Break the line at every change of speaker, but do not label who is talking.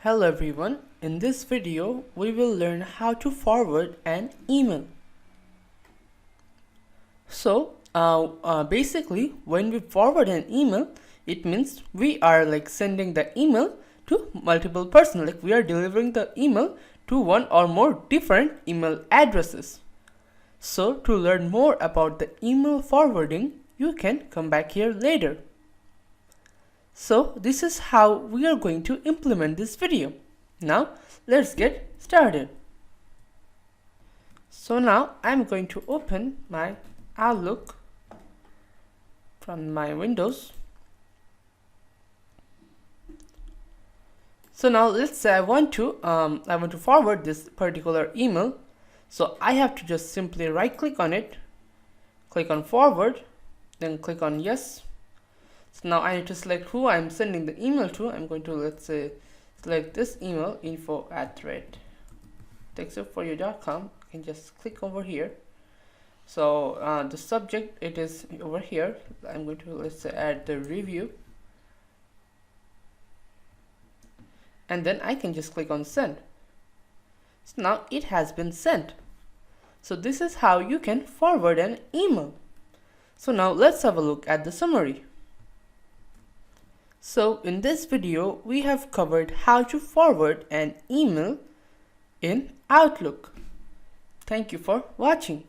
Hello everyone, in this video we will learn how to forward an email. Basically when we forward an email, it means we are sending the email to multiple persons, we are delivering the email to one or more different email addresses. So to learn more about the email forwarding, you can come back here later. So this is how we are going to implement this video. Now let's get started. So now I'm going to open my Outlook from my Windows. So now let's say I want to forward this particular email. So I have to just simply right click on it, click on forward, then click on yes. So now I need to select who I'm sending the email to. I'm going to, let's say, select this email, info@textforyu.com. You can just click over here. So the subject, it is over here. I'm going to, let's say, add the review. And then I can just click on send. So now it has been sent. So this is how you can forward an email. So now let's have a look at the summary. So in this video, we have covered how to forward an email in Outlook. Thank you for watching.